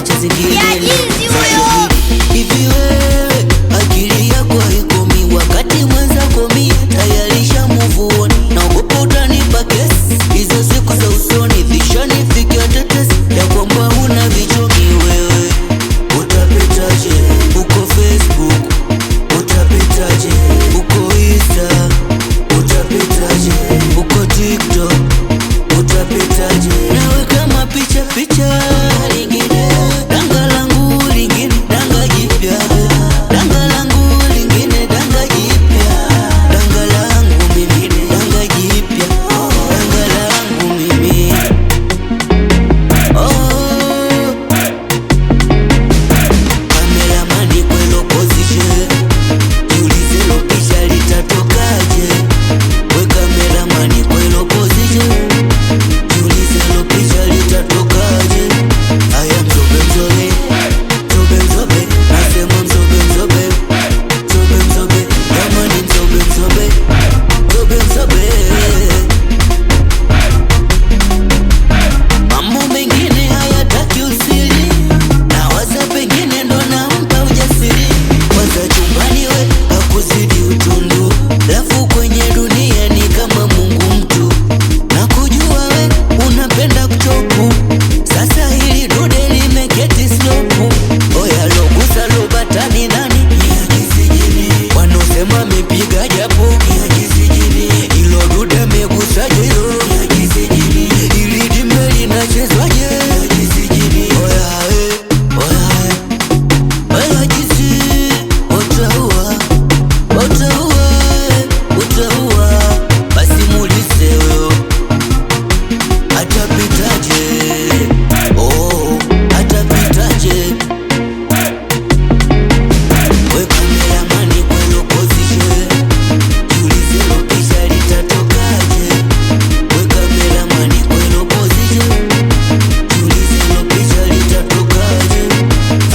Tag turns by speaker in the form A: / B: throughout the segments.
A: picha zingine.
B: Ya jinsi huyo.
A: Hivi wewe akili yako haikomi wakati mwenzako mie tayari move on. Naogopa utanipa kesi hizo siku za usoni, zishanifikia tetesi ya kwamba una vichomi. Wewe utapitaje uko Facebook, utapitaje uko Insta, utapitaje uko TikTok, utapitaje nawe kama picha lingine, danga langu lingine, danga jipya, danga langu lingine, danga jipya, danga langu mimi, danga jipya, danga langu mimi. Kameramani kwelo position, jiulize lo picha litatokaje. We kameramani kwelo position, jiulize lo picha litatokaje. Aya mzobe mzobe, mzobe mzobe, nasema mzobe mzobe, mzobe mzobe, jamani mzobe mzobe, mzobe mzobe. Mambo mengine hayataki usiri, na waza pengine ndo nampa ujasiri. Kwanza chumbani we hakuzidi utundu, lafu kwenye dunia ni kama Mungu mtu. Na kujua we unapenda kuchopu, sasa hili dude limeketi slopu. Oya logusa lo batani nani ya kisijini, wanosema mepiga japo ya kisijini. Ilo dude megusa jero ya kisijini, ili dime linachezwaje ya kisijini. Oya we, oya we, oya jisi, utaua, utaua, utaua. Basi mulise wewe atapitaje, oh atapitaje. We kameramani kwelo position, jiulize lo picha litatokaje. We kameramani kwelo position, jiulize lo picha litatokaje.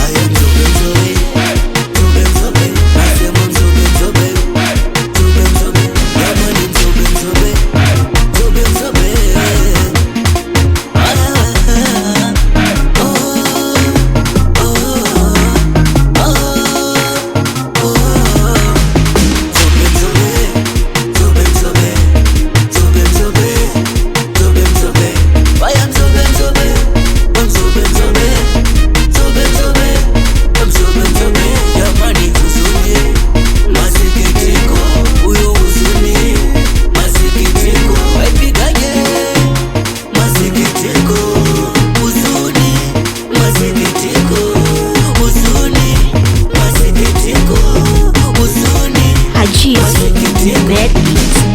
A: Aya mzobe mzobe, mzobe mzobe, nasema mzobe mzobe, mzobe mzobe, jamani mzobe mzobe, mzobe mzobe.
B: Ajis, Bad Beats.